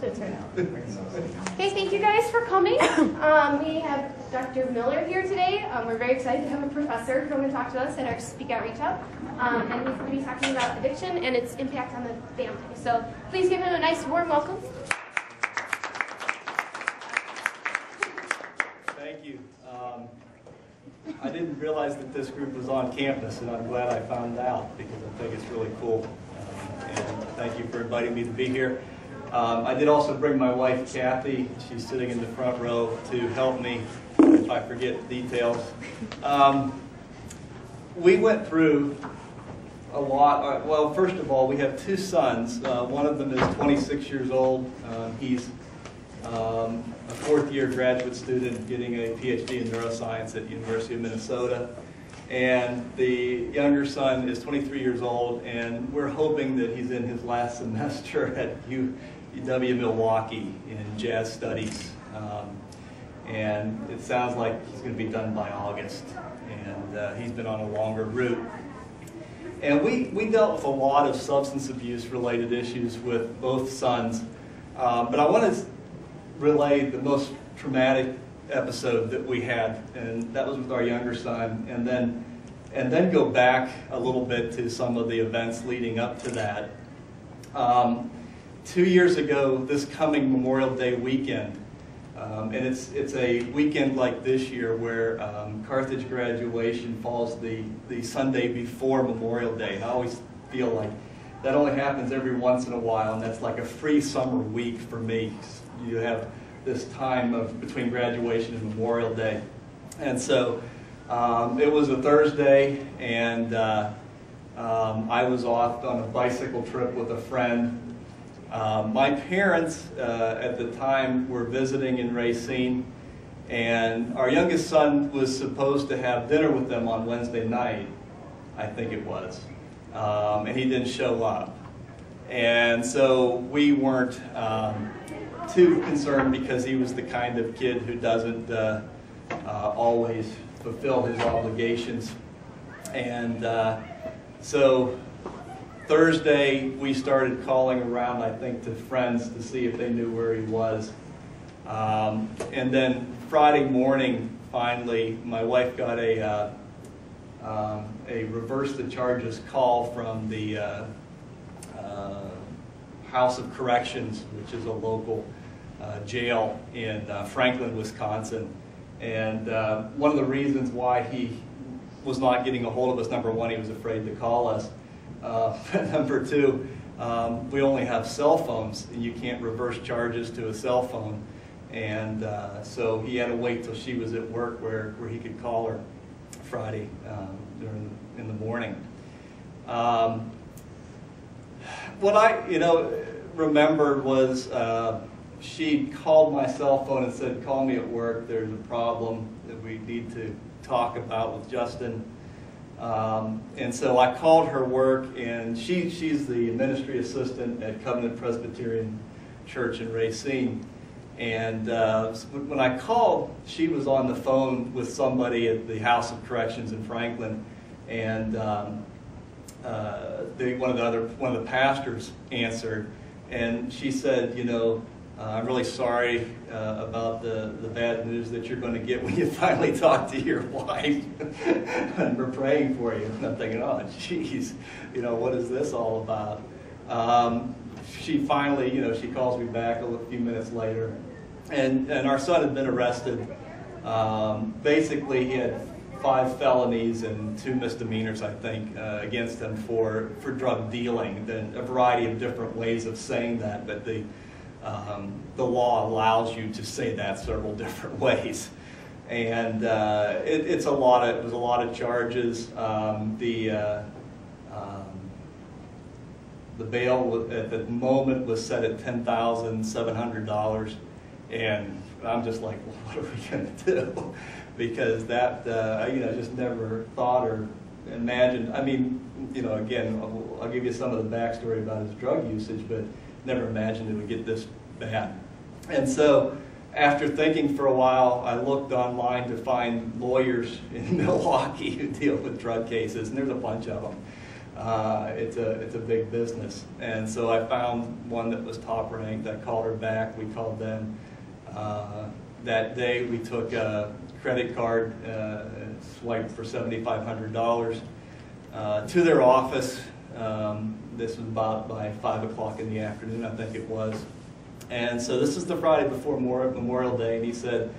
Okay, thank you guys for coming. We have Dr. Miller here today. We're very excited to have a professor come and talk to us at our Speak Out, Reach Out. And he's going to be talking about addiction and its impact on the family. So please give him a nice warm welcome. Thank you. I didn't realize that this group was on campus, and I'm glad I found out because I think it's really cool. And thank you for inviting me to be here. I did also bring my wife, Kathy. She's sitting in the front row to help me if I forget details. We went through a lot. Well, first of all, we have two sons. One of them is 26 years old. He's a fourth-year graduate student getting a PhD in neuroscience at the University of Minnesota. And the younger son is 23 years old, and we're hoping that he's in his last semester at UW Milwaukee in jazz studies. And it sounds like he's going to be done by August. And he's been on a longer route. And we dealt with a lot of substance abuse related issues with both sons. But I want to relay the most traumatic episode that we had, and that was with our younger son, and then go back a little bit to some of the events leading up to that. 2 years ago, this coming Memorial Day weekend, and it's a weekend like this year where Carthage graduation falls the Sunday before Memorial Day, and I always feel like that only happens every once in a while, and that's like a free summer week for me. You have this time between graduation and Memorial Day. And so it was a Thursday, and I was off on a bicycle trip with a friend. My parents at the time were visiting in Racine, and our youngest son was supposed to have dinner with them on Wednesday night, I think it was, and he didn't show up. And so we weren't too concerned because he was the kind of kid who doesn't always fulfill his obligations. And so Thursday we started calling around, I think, to friends to see if they knew where he was. And then Friday morning, finally, my wife got a reverse the charges call from the House of Corrections, which is a local jail in Franklin, Wisconsin. And one of the reasons why he was not getting a hold of us, number one, he was afraid to call us. Number two, we only have cell phones, and you can't reverse charges to a cell phone. And so he had to wait till she was at work where he could call her Friday in the morning. What I remember was she called my cell phone and said, "Call me at work. There's a problem that we need to talk about with Justin." And so I called her work, and she's the ministry assistant at Covenant Presbyterian Church in Racine. And when I called, she was on the phone with somebody at the House of Corrections in Franklin, and one of the pastors answered, and she said, "I'm really sorry about the bad news that you're going to get when you finally talk to your wife, and we're praying for you." And I'm thinking, "Oh, geez, what is this all about?" She finally, she calls me back a few minutes later, and our son had been arrested. Basically, he had 5 felonies and 2 misdemeanors, I think, against him for drug dealing. Then a variety of different ways of saying that, but the law allows you to say that several different ways. And it was a lot of charges. The bail at the moment was set at $10,700, and I'm just like, well, what are we going to do? Because that, just never thought or imagined. I mean, again, I'll give you some of the backstory about his drug usage, but never imagined it would get this bad. And so after thinking for a while, I looked online to find lawyers in Milwaukee who deal with drug cases, and there's a bunch of them. it's a big business. And so I found one that was top ranked. I called her back. We called them. That day we took a credit card, swiped for $7,500 to their office. This was about by 5 o'clock in the afternoon, I think it was. And so this is the Friday before Memorial Day, and he said,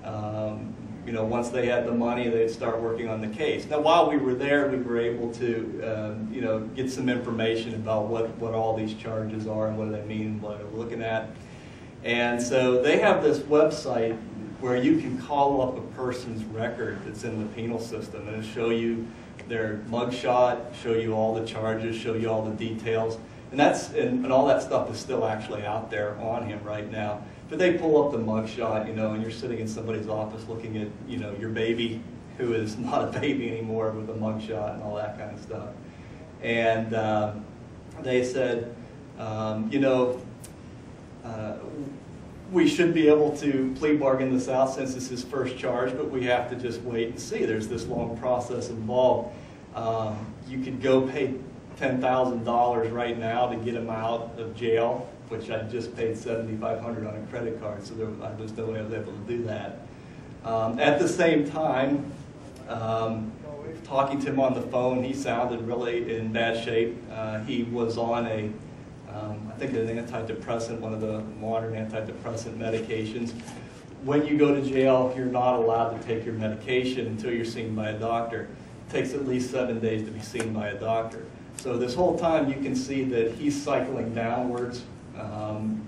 you know, once they had the money, they'd start working on the case. Now, while we were there, we were able to, you know, get some information about what all these charges are and what they mean and what we're looking at. And so they have this website where you can call up a person's record that's in the penal system, and it'll show you their mugshot, show you all the charges, show you all the details. And all that stuff is still actually out there on him right now. But they pull up the mugshot, you know, and you're sitting in somebody's office looking at, you know, your baby, who is not a baby anymore, with a mugshot and all that kind of stuff. And they said, you know, we should be able to plea bargain this out since it's his first charge, but we have to just wait and see. There's this long process involved. You could go pay $10,000 right now to get him out of jail, which I just paid $7,500 on a credit card, so there was no way I was able to do that. At the same time, talking to him on the phone, he sounded really in bad shape. He was on a, I think an antidepressant, one of the modern antidepressant medications. When you go to jail, you're not allowed to take your medication until you're seen by a doctor. It takes at least 7 days to be seen by a doctor. So this whole time you can see that he's cycling downwards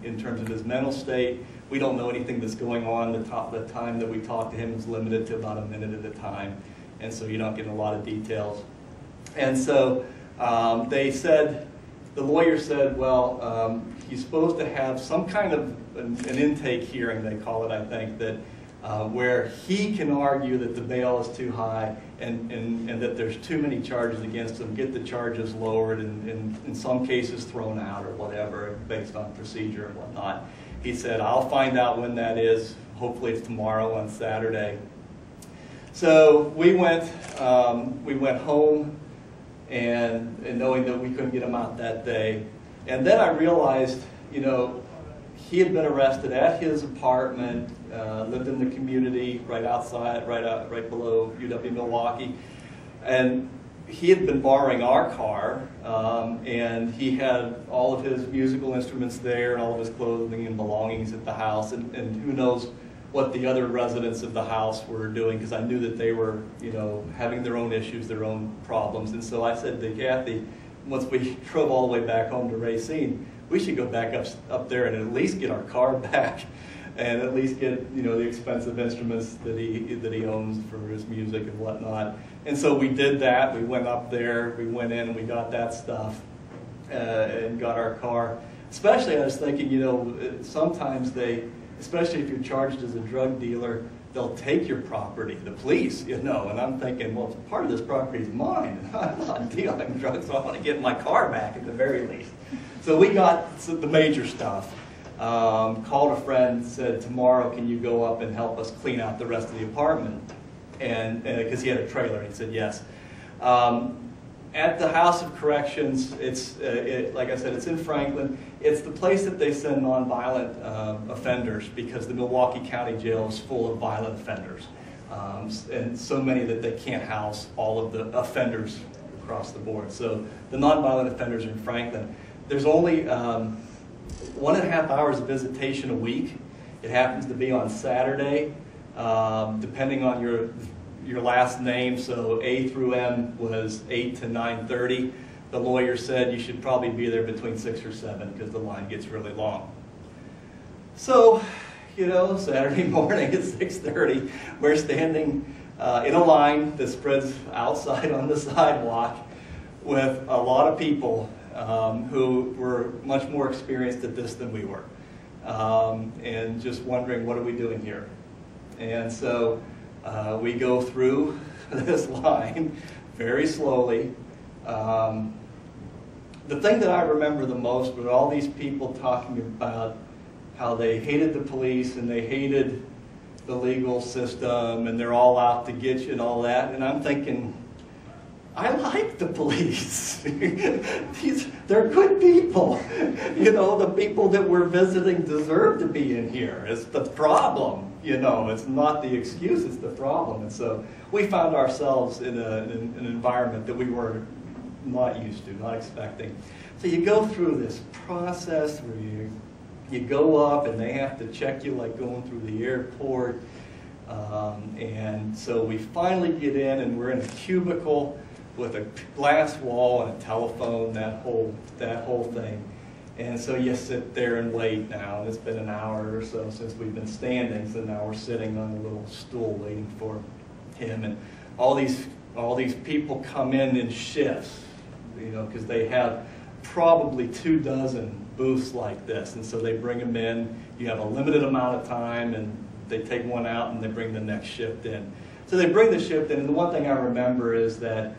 in terms of his mental state. We don't know anything that's going on. The time that we talk to him is limited to about a minute at a time, and so you're not getting a lot of details. And so they said, the lawyer said, well, he's supposed to have some kind of an intake hearing, they call it, I think, that where he can argue that the bail is too high and that there's too many charges against him, get the charges lowered and in some cases thrown out or whatever based on procedure and whatnot. He said, I'll find out when that is. Hopefully it's tomorrow on Saturday. So we went home and knowing that we couldn't get him out that day. And then I realized, you know, he had been arrested at his apartment, lived in the community right outside, right below UW-Milwaukee, and he had been borrowing our car, and he had all of his musical instruments there and all of his clothing and belongings at the house, and who knows what the other residents of the house were doing, because I knew that they were, you know, having their own issues, their own problems. And so I said to Kathy, once we drove all the way back home to Racine, we should go back up there and at least get our car back, and at least get, you know, the expensive instruments that he owns for his music and whatnot. And so we did that. We went up there, we went in, and we got that stuff, and got our car. Especially, I was thinking, you know, sometimes they, especially if you're charged as a drug dealer, they'll take your property, the police, you know, and I'm thinking, well, part of this property is mine. I'm not dealing drugs, so I want to get my car back at the very least. So we got the major stuff. Called a friend, said, tomorrow can you go up and help us clean out the rest of the apartment? And because he had a trailer, he said yes. At the House of Corrections, it's like I said, it's in Franklin. It's the place that they send nonviolent offenders, because the Milwaukee County Jail is full of violent offenders, and so many that they can't house all of the offenders across the board. So the nonviolent offenders are in Franklin. There's only 1.5 hours of visitation a week. It happens to be on Saturday, depending on your last name. So A through M was 8 to 9:30. The lawyer said you should probably be there between 6 or 7 because the line gets really long. So, you know, Saturday morning at 6:30, we're standing in a line that spreads outside on the sidewalk with a lot of people who were much more experienced at this than we were, and just wondering, what are we doing here? And so we go through this line very slowly. The thing that I remember the most were all these people talking about how they hated the police and they hated the legal system and they're all out to get you and all that. And I'm thinking, I like like the police. They're good people. You know, the people that we're visiting deserve to be in here. It's the problem, you know. It's not the excuse, it's the problem. And so we found ourselves in an environment that we were not used to, not expecting. So you go through this process where you go up and they have to check you like going through the airport. And so we finally get in and we're in a cubicle with a glass wall and a telephone, that whole thing. And so you sit there and wait now. And it's been an hour or so since we've been standing, so now we're sitting on a little stool waiting for him. And all these people come in shifts, you know, because they have probably 24 booths like this. And so they bring them in. You have a limited amount of time, and they take one out and they bring the next shift in. So they bring the shift in, and the one thing I remember is that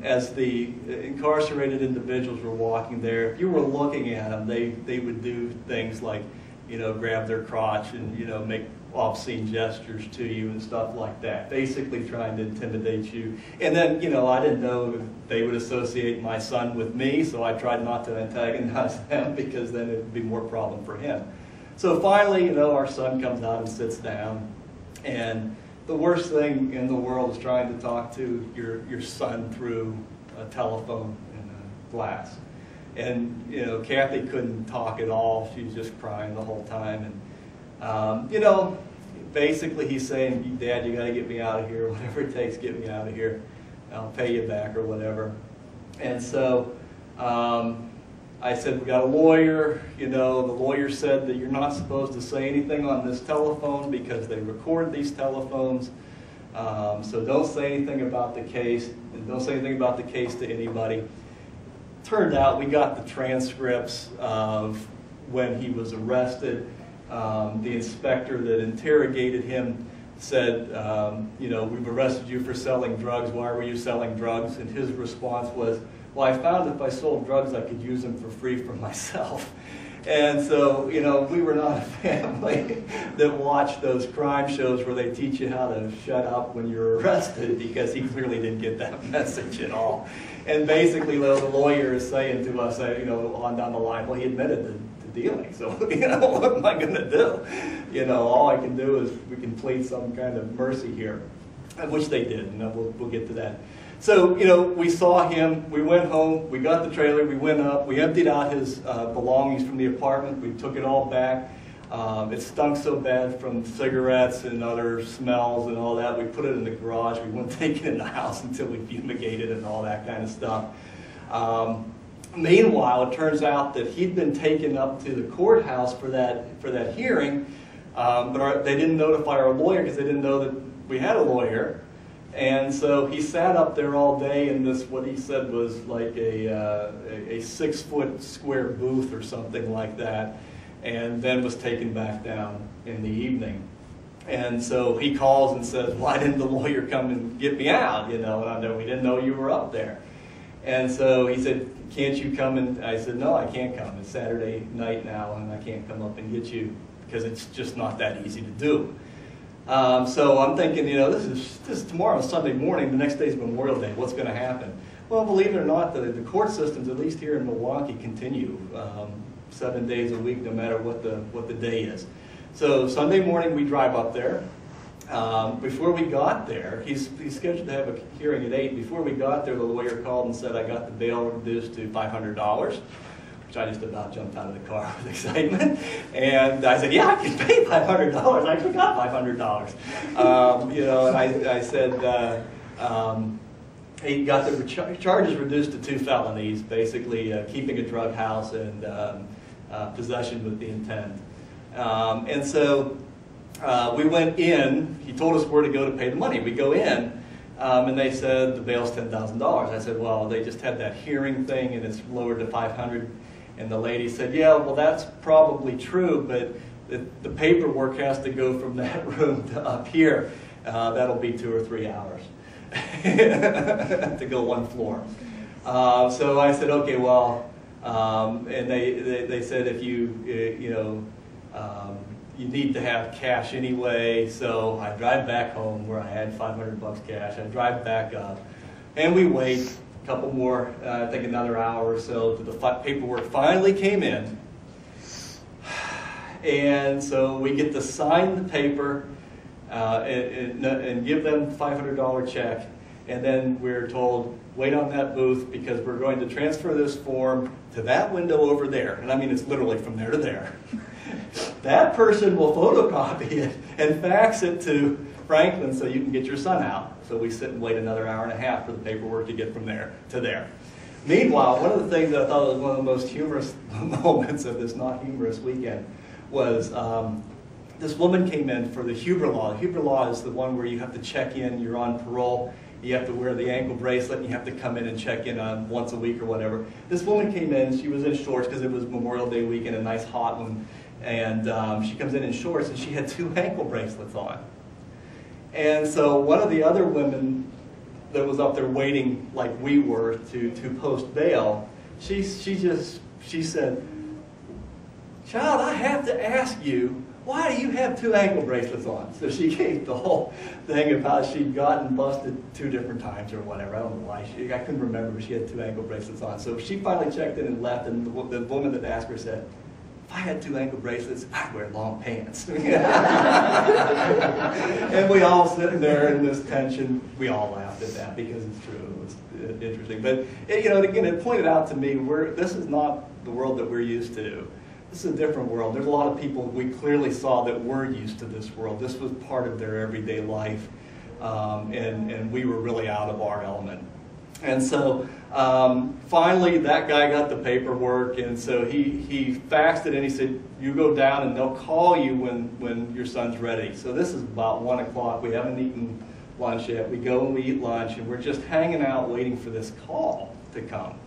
as the incarcerated individuals were walking there, if you were looking at them, they would do things like, you know, grab their crotch and, you know, make obscene gestures to you and stuff like that, basically trying to intimidate you. And then, you know, I didn't know if they would associate my son with me, so I tried not to antagonize them because then it would be more problem for him. So finally, you know, our son comes out and sits down, and the worst thing in the world is trying to talk to your son through a telephone and a glass. And, you know, Kathy couldn't talk at all. She was just crying the whole time. And, you know, basically he's saying, Dad, you got to get me out of here. Whatever it takes, get me out of here. I'll pay you back or whatever. And so I said, we got a lawyer. You know, the lawyer said that you're not supposed to say anything on this telephone because they record these telephones. So don't say anything about the case. And don't say anything about the case to anybody. Turned out we got the transcripts of when he was arrested. The inspector that interrogated him said, you know, we've arrested you for selling drugs. Why were you selling drugs? And his response was, well, I found if I sold drugs, I could use them for free for myself. And so, you know, we were not a family that watched those crime shows where they teach you how to shut up when you're arrested, because he clearly didn't get that message at all. And basically, the lawyer is saying to us, you know, on down the line, well, he admitted to dealing, so, you know, what am I going to do? You know, all I can do is we can plead some kind of mercy here, which they did, and we'll get to that. So, you know, we saw him, we went home, we got the trailer, we went up, we emptied out his belongings from the apartment, we took it all back. It stunk so bad from cigarettes and other smells and all that, we put it in the garage. We wouldn't take it in the house until we fumigated and all that kind of stuff. Meanwhile, it turns out that he'd been taken up to the courthouse for that hearing, but they didn't notify our lawyer because they didn't know that we had a lawyer. And so he sat up there all day in this, what he said was like a 6-foot square booth or something like that, and then was taken back down in the evening. And so he calls and says, why didn't the lawyer come and get me out? You know, and I know we didn't know you were up there. And so he said, can't you come? And I said, no, I can't come. It's Saturday night now, and I can't come up and get you because it's just not that easy to do. So I'm thinking, you know, this is tomorrow, Sunday morning. The next day is Memorial Day. What's going to happen? Well, believe it or not, the court systems, at least here in Milwaukee, continue 7 days a week, no matter what the day is. So Sunday morning, we drive up there. Before we got there, he's scheduled to have a hearing at 8. Before we got there, the lawyer called and said, I got the bail reduced to $500. I just about jumped out of the car with excitement. And I said, yeah, I can pay $500. I actually got $500. You know, and I said, he got the charges reduced to 2 felonies, basically keeping a drug house and possession with the intent. And so we went in. He told us where to go to pay the money. We go in, and they said the bail's $10,000. I said, well, they just had that hearing thing, and it's lowered to $500. And the lady said, yeah, well, that's probably true, but the paperwork has to go from that room to up here. That'll be 2 or 3 hours to go 1 floor. So I said, okay, well, and they said if you need to have cash anyway. So I drive back home where I had $500 cash. I drive back up. And we wait a couple more, I think another hour or so, till the paperwork finally came in. And so we get to sign the paper and give them a $500 check. And then we're told, wait on that booth because we're going to transfer this form to that window over there. And I mean, it's literally from there to there. That person will photocopy it and fax it to Franklin so you can get your son out. So we sit and wait another hour and a half for the paperwork to get from there to there. Meanwhile, one of the things that I thought was one of the most humorous moments of this not humorous weekend was this woman came in for the Huber Law. The Huber Law is the one where you have to check in, you're on parole, you have to wear the ankle bracelet, and you have to come in and check in once a week or whatever. This woman came in, she was in shorts because it was Memorial Day weekend, a nice hot one, and she comes in shorts and she had 2 ankle bracelets on. And so one of the other women that was up there waiting like we were to post bail, she said, "Child, I have to ask you, why do you have 2 ankle bracelets on?" So she gave the whole thing of how she'd gotten busted 2 different times or whatever. I don't know why. I couldn't remember, but she had 2 ankle bracelets on. So she finally checked in and left, and the woman that asked her said, "If I had 2 ankle bracelets, I'd wear long pants." And we all sitting there in this tension. We all laughed at that because it's true. It was interesting. But again, it pointed out to me, this is not the world that we're used to. This is a different world. There's a lot of people we clearly saw that were used to this world. This was part of their everyday life, and we were really out of our element. And so finally that guy got the paperwork, and so he faxed it and he said, "You go down and they'll call you when your son's ready." So this is about 1 o'clock. We haven't eaten lunch yet. We go and we eat lunch, and we're just hanging out waiting for this call to come.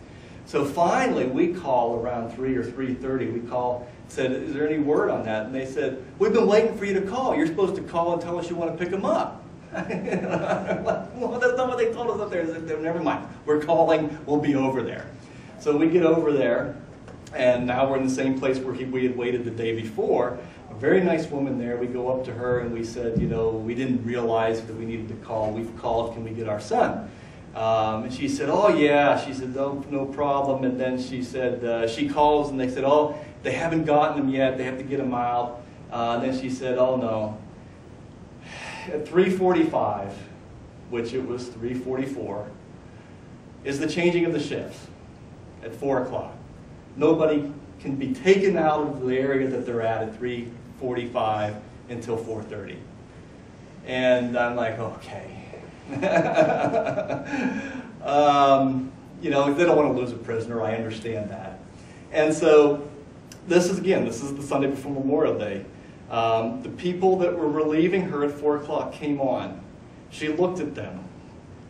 So finally, we call around 3 or 3:30. We call, said, "Is there any word on that?" And they said, "We've been waiting for you to call. You're supposed to call and tell us you want to pick them up." Well, that's not what they told us up there. They said, "Never mind. We're calling. We'll be over there." So we get over there, and now we're in the same place where we had waited the day before. A very nice woman there. We go up to her and we said, "We didn't realize that we needed to call. We've called. Can we get our son?" And she said, "Oh yeah." She said, no problem." And then she said, she calls and they said, "Oh, they haven't gotten him yet. They have to get him out." And then she said, "Oh no." At 3:45, which it was 3:44, is the changing of the shifts at 4 o'clock. Nobody can be taken out of the area that they're at 3:45 until 4:30. And I'm like, okay. They don't want to lose a prisoner. I understand that. And so this is the Sunday before Memorial Day. The people that were relieving her at 4 o'clock came on. She looked at them.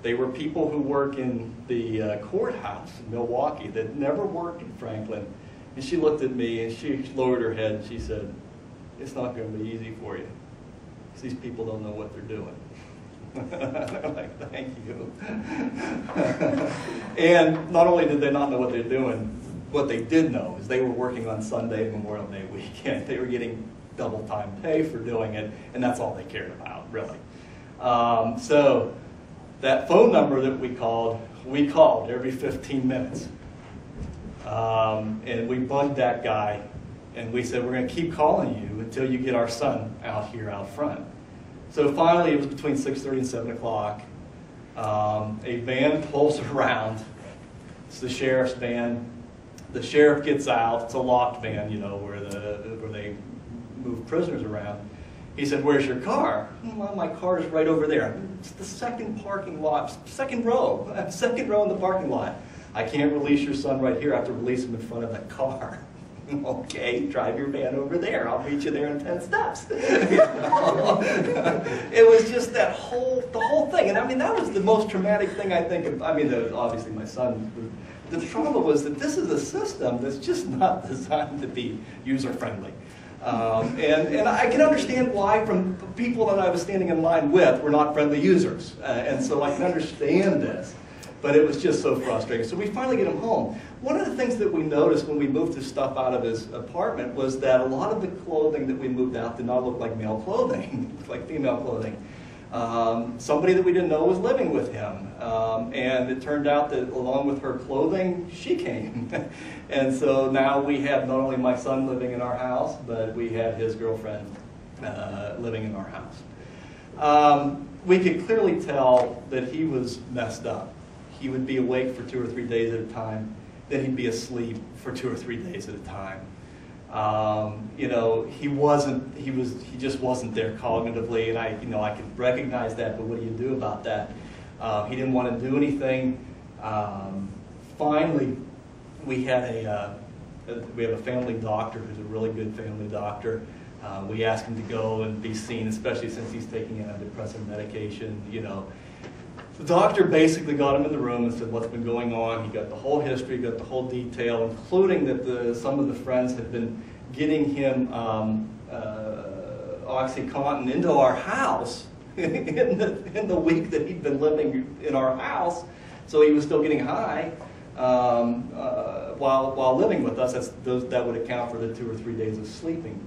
They were people who work in the courthouse in Milwaukee that never worked in Franklin. And she looked at me and she lowered her head and she said, "It's not going to be easy for you. These people don't know what they're doing." I'm like, "Thank you." And not only did they not know what they're doing, what they did know is they were working on Sunday, Memorial Day weekend. They were getting double time pay for doing it, and that's all they cared about, really. So that phone number that we called every 15 minutes. And we bugged that guy, and we said, "We're going to keep calling you until you get our son out here out front." So finally, it was between 6:30 and 7 o'clock. A van pulls around. It's the sheriff's van. The sheriff gets out. It's a locked van, where they move prisoners around. He said, "Where's your car?" "Well, my car is right over there." "It's the second parking lot, second row in the parking lot." "I can't release your son right here. I have to release him in front of that car." "Okay, drive your van over there. I'll meet you there in 10 steps. It was just the whole thing. And I mean, that was the most traumatic thing I think of. I mean, obviously my son, the trauma was that this is a system that's just not designed to be user-friendly. And I can understand why from people that I was standing in line with were not friendly users. And so I can understand this. But it was just so frustrating. So we finally get him home. One of the things that we noticed when we moved his stuff out of his apartment was that a lot of the clothing that we moved out did not look like male clothing, it looked like female clothing. Somebody that we didn't know was living with him. And it turned out that along with her clothing, she came. And so now we have not only my son living in our house, but we have his girlfriend living in our house. We could clearly tell that he was messed up. He would be awake for 2 or 3 days at a time, then he'd be asleep for 2 or 3 days at a time. You know, he just wasn't there cognitively, and I could recognize that, but what do you do about that? He didn't want to do anything. Finally, we have a family doctor who's a really good family doctor. We asked him to go and be seen, especially since he's taking antidepressant medication, you know. The doctor basically got him in the room and said what's been going on. He got the whole history, got the whole detail, including that some of the friends had been getting him OxyContin into our house in the week that he'd been living in our house. So he was still getting high while living with us. That would account for the 2 or 3 days of sleeping,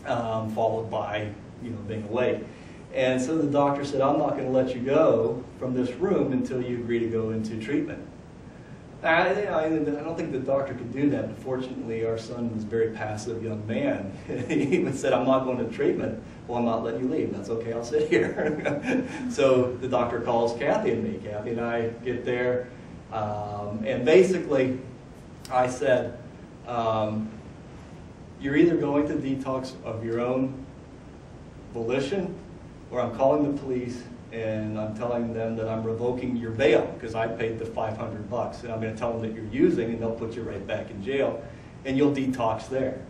followed by being awake. And so the doctor said, I'm not going to let you go from this room until you agree to go into treatment. I don't think the doctor could do that, but fortunately our son was a very passive young man. He even said, I'm not going to treatment. Well, I'm not letting you leave. That's okay, I'll sit here. So the doctor calls Kathy and me. Kathy and I get there, and basically I said, you're either going to detox of your own volition, or I'm calling the police and I'm telling them that I'm revoking your bail because I paid the $500, and I'm going to tell them that you're using, and they'll put you right back in jail, and you'll detox there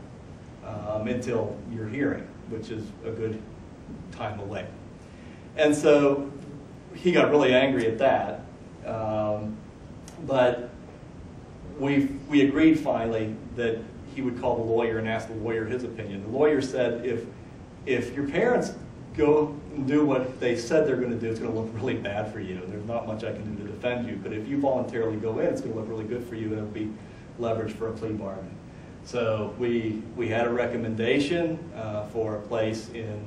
until your hearing, which is a good time away. And so he got really angry at that, but we agreed finally that he would call the lawyer and ask the lawyer his opinion. The lawyer said if your parents go and do what they said they're going to do, it's going to look really bad for you. There's not much I can do to defend you. But if you voluntarily go in, it's going to look really good for you, and it'll be leverage for a plea bargain. So we had a recommendation for a place in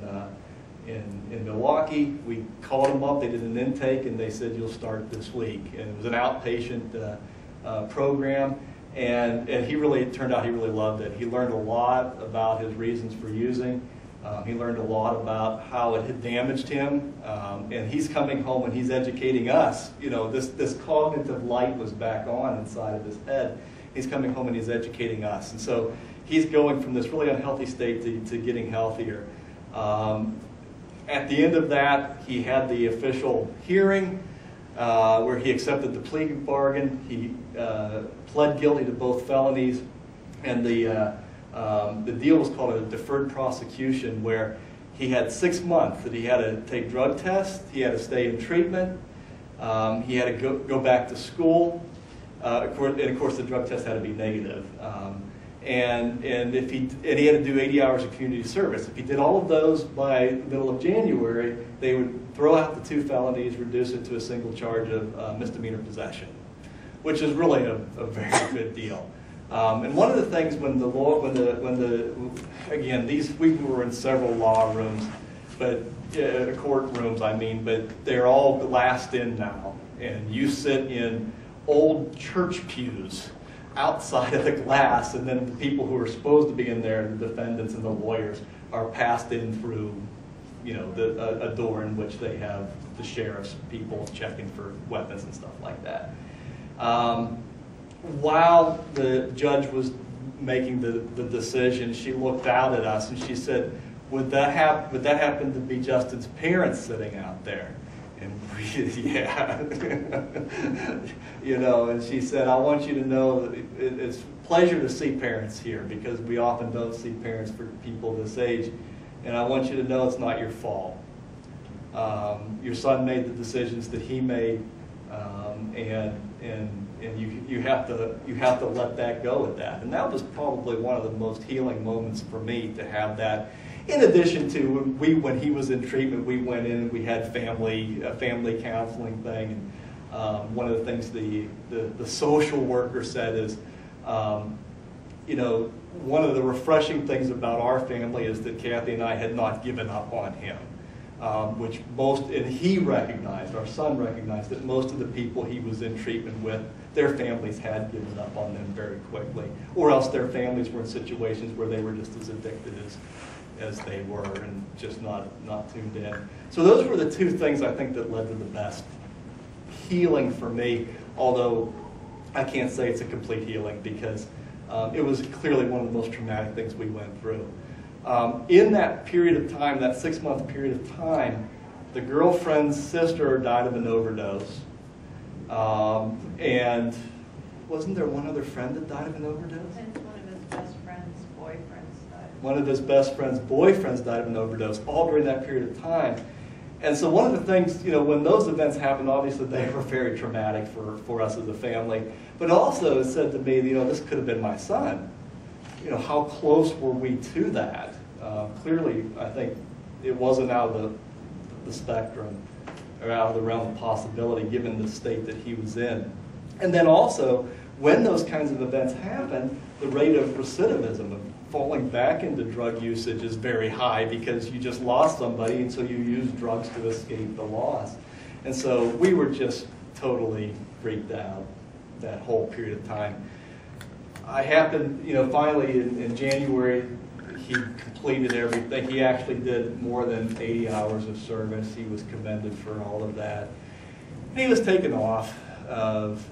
Milwaukee. We called them up. They did an intake, and they said, you'll start this week. And it was an outpatient program. And it turned out he really loved it. He learned a lot about his reasons for using. He learned a lot about how it had damaged him, and he's coming home and he's educating us. This cognitive light was back on inside of his head. He's coming home and he's educating us. And so he's going from this really unhealthy state to getting healthier. At the end of that, he had the official hearing where he accepted the plea bargain. He pled guilty to both felonies, and the deal was called a deferred prosecution, where he had 6 months that he had to take drug tests, he had to stay in treatment, he had to go back to school, and of course the drug test had to be negative. And he had to do 80 hours of community service. If he did all of those by the middle of January, they would throw out the 2 felonies, reduce it to a single charge of misdemeanor possession, which is really a very good deal. And one of the things we were in several law rooms, but courtrooms, but they're all glassed in now, and you sit in old church pews outside of the glass, and then the people who are supposed to be in there, the defendants and the lawyers, are passed in through, a door in which they have the sheriff's people checking for weapons and stuff like that. While the judge was making the decision, she looked out at us and she said, would that happen to be Justin's parents sitting out there? And yeah. And she said, I want you to know that it's a pleasure to see parents here, because we often don't see parents for people this age. And I want you to know it's not your fault. Your son made the decisions that he made, and you have to let that go at that. And that was probably one of the most healing moments for me, to have that. In addition to when he was in treatment, we went in and we had a family counseling thing. And one of the things the social worker said is, one of the refreshing things about our family is that Kathy and I had not given up on him. and he recognized, our son recognized, that most of the people he was in treatment with, their families had given up on them very quickly, or else their families were in situations where they were just as addicted as they were and just not tuned in. So those were the two things I think that led to the best healing for me, although I can't say it's a complete healing because it was clearly one of the most traumatic things we went through. In that period of time, that 6-month period of time, the girlfriend's sister died of an overdose. And wasn't there one other friend that died of an overdose? And one of his best friend's boyfriends died. One of his best friend's boyfriends died of an overdose, all during that period of time. And so one of the things, when those events happened, obviously they were very traumatic for us as a family. But also it said to me, this could have been my son. How close were we to that? Clearly, I think it wasn't out of the spectrum or out of the realm of possibility given the state that he was in. And then also, when those kinds of events happen, the rate of recidivism, of falling back into drug usage, is very high because you just lost somebody and so you use drugs to escape the loss. And so we were just totally freaked out that whole period of time. I happened, finally in January, he completed everything. He actually did more than 80 hours of service. He was commended for all of that. And he was taken off of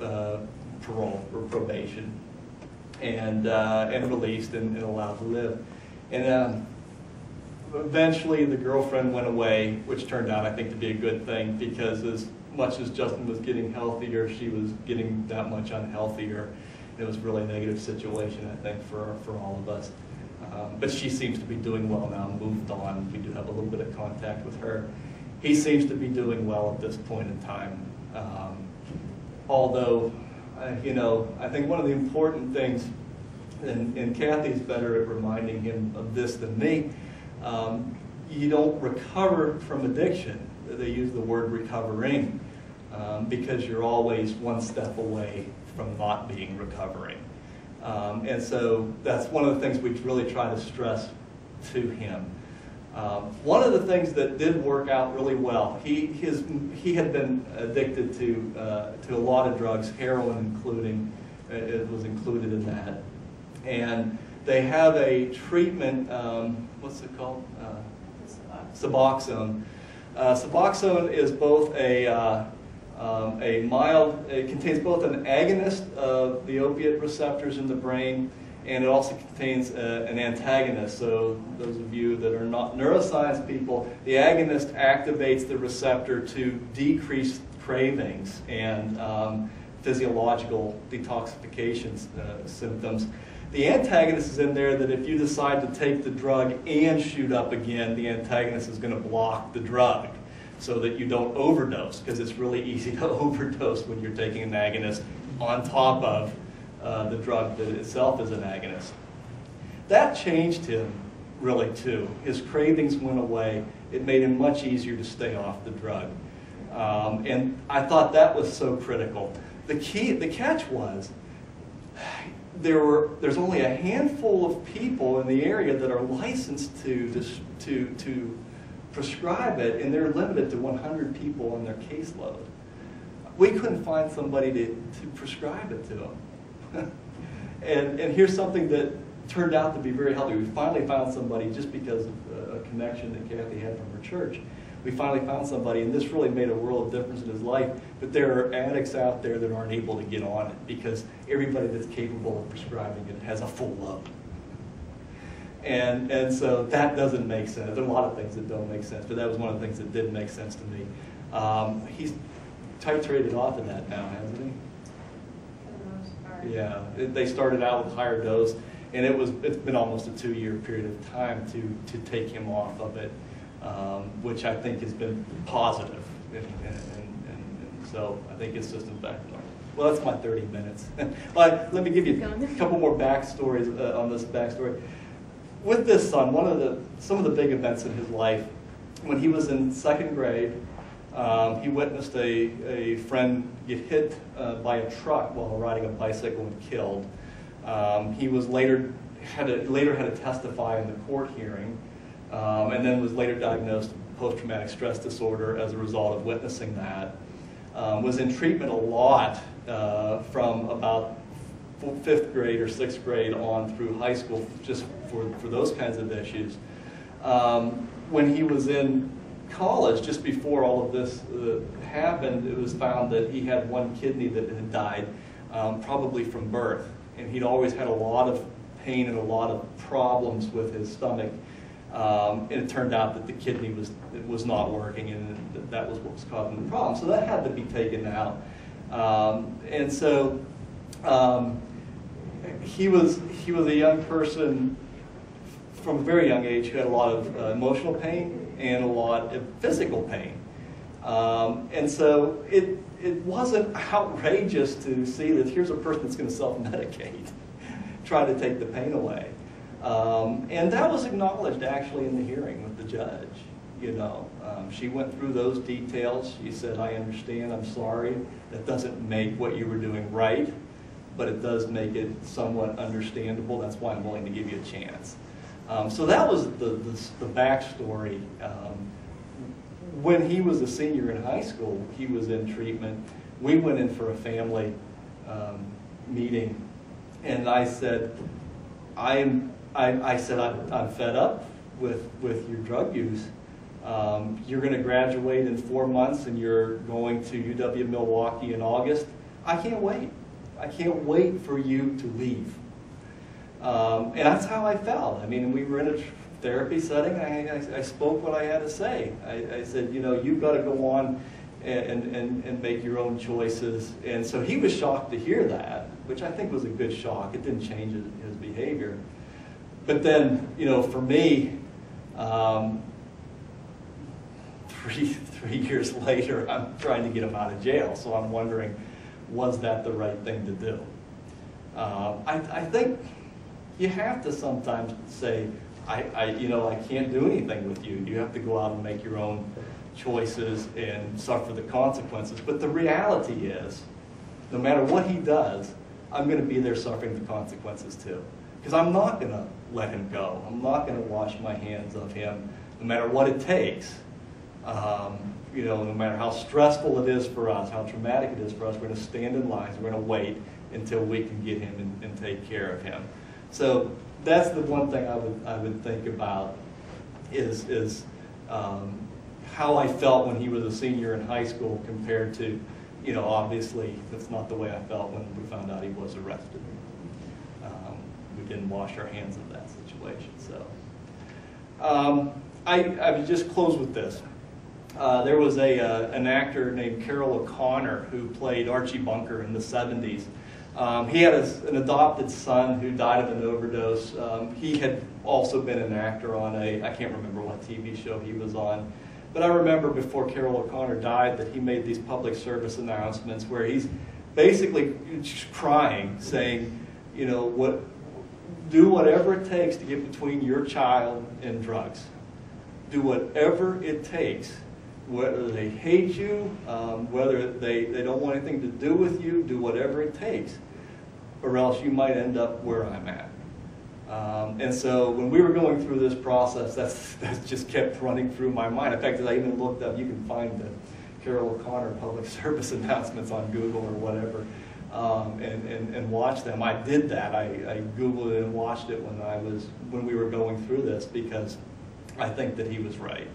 parole or probation and released and allowed to live. And eventually the girlfriend went away, which turned out, I think, to be a good thing because as much as Justin was getting healthier, she was getting that much unhealthier. It was a really negative situation, I think, for all of us. But she seems to be doing well now, moved on. We do have a little bit of contact with her. He seems to be doing well at this point in time. Although, I think one of the important things, and Kathy's better at reminding him of this than me, you don't recover from addiction. They use the word recovering because you're always one step away from not being recovering. And so that's one of the things we really try to stress to him. One of the things that did work out really well, he had been addicted to a lot of drugs, heroin including, it was included in that. And they have a treatment, what's it called? Suboxone. Suboxone is both a mild, it contains both an agonist of the opiate receptors in the brain, and it also contains an antagonist. So those of you that are not neuroscience people, the agonist activates the receptor to decrease cravings and physiological detoxification symptoms. The antagonist is in there that if you decide to take the drug and shoot up again, the antagonist is going to block the drug so that you don't overdose, because it's really easy to overdose when you're taking an agonist on top of the drug that itself is an agonist. That changed him really too. His cravings went away. It made him much easier to stay off the drug. And I thought that was so critical. The catch was, there's only a handful of people in the area that are licensed to prescribe it, and they're limited to 100 people on their caseload. We couldn't find somebody to prescribe it to them. and here's something that turned out to be very healthy. We finally found somebody, just because of a connection that Kathy had from her church. We finally found somebody, and this really made a world of difference in his life. But there are addicts out there that aren't able to get on it because everybody that's capable of prescribing it has a full load. And so that doesn't make sense. There are a lot of things that don't make sense, but that was one of the things that did make sense to me. He's titrated off of that now, hasn't he? For the most part. Yeah, they started out with higher dose, and it's been almost a 2-year period of time to take him off of it, which I think has been positive. And so I think his system's back to normal. Well, that's my 30 minutes. Let me give you a couple more backstories on this backstory. With this son, some of the big events in his life, when he was in 2nd grade, he witnessed a friend get hit by a truck while riding a bicycle and killed. He was later had to testify in the court hearing, and then was later diagnosed post-traumatic stress disorder as a result of witnessing that. Was in treatment a lot from about 5th grade or 6th grade on through high school, just for those kinds of issues. When he was in college, just before all of this happened, it was found that he had one kidney that had died, probably from birth. And he'd always had a lot of pain and a lot of problems with his stomach. And it turned out that the kidney was not working, and that was what was causing the problem. So that had to be taken out. And so he was a young person from a very young age who had a lot of emotional pain and a lot of physical pain. And so it wasn't outrageous to see that here's a person that's going to self-medicate, try to take the pain away. And that was acknowledged actually in the hearing with the judge. You know, she went through those details. She said, I understand, I'm sorry. That doesn't make what you were doing right, but it does make it somewhat understandable. That's why I'm willing to give you a chance. So that was the backstory. When he was a senior in high school, he was in treatment. We went in for a family meeting, and I said, I'm fed up with your drug use. You're going to graduate in 4 months, and you're going to UW-Milwaukee in August. I can't wait. I can't wait for you to leave. And that's how I felt. I mean, we were in a therapy setting. I spoke what I had to say. I said, you know, you've got to go on and make your own choices. And so he was shocked to hear that, which I think was a good shock. It didn't change his behavior. But then, you know, for me, 3 years later, I'm trying to get him out of jail. So I'm wondering, was that the right thing to do? I think you have to sometimes say, you know, I can't do anything with you. You have to go out and make your own choices and suffer the consequences. But the reality is, no matter what he does, I'm going to be there suffering the consequences too. Because I'm not going to let him go. I'm not going to wash my hands of him, no matter what it takes. You know, no matter how stressful it is for us, how traumatic it is for us, we're going to stand in lines. We're going to wait until we can get him and take care of him. So that's the one thing I would think about is how I felt when he was a senior in high school compared to, you know, obviously that's not the way I felt when we found out he was arrested. We didn't wash our hands of that situation. So I would just close with this. There was an actor named Carroll O'Connor who played Archie Bunker in the 70s. He had an adopted son who died of an overdose. He had also been an actor on I can't remember what TV show he was on. But I remember before Carroll O'Connor died that he made these public service announcements where he's basically just crying, saying, you know, do whatever it takes to get between your child and drugs. Do whatever it takes. Whether they hate you, whether they don't want anything to do with you, do whatever it takes, or else you might end up where I'm at. And so when we were going through this process, that just kept running through my mind. In fact, as I even looked up, you can find the Carroll O'Connor public service announcements on Google or whatever, and watch them. I did that. I Googled it and watched it when we were going through this because I think that he was right.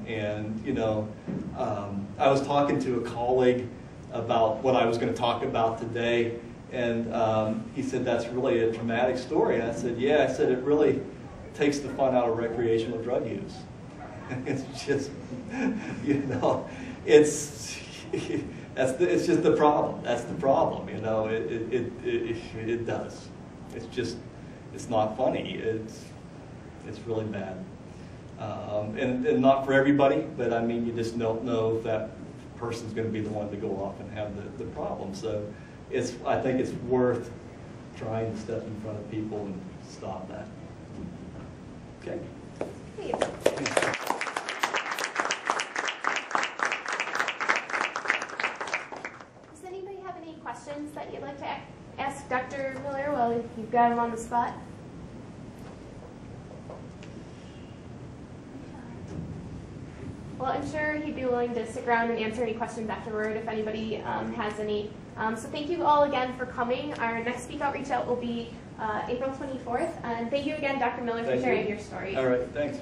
And, you know, I was talking to a colleague about what I was going to talk about today, and he said, that's really a traumatic story. And I said, yeah, I said, it really takes the fun out of recreational drug use. It's just, you know, it's just the problem. That's the problem, you know, it does. It's just, it's not funny. It's really bad. And not for everybody, but I mean, you just don't know if that person's going to be the one to go off and have the problem. So I think it's worth trying to step in front of people and stop that. Okay. Great. Does anybody have any questions that you'd like to ask Dr. Miller while you've got him on the spot? Well, I'm sure he'd be willing to stick around and answer any questions afterward if anybody has any. So thank you all again for coming. Our next Speak Out Reach Out will be April 24th. And thank you again, Dr. Miller, for sharing your story. All right, thanks.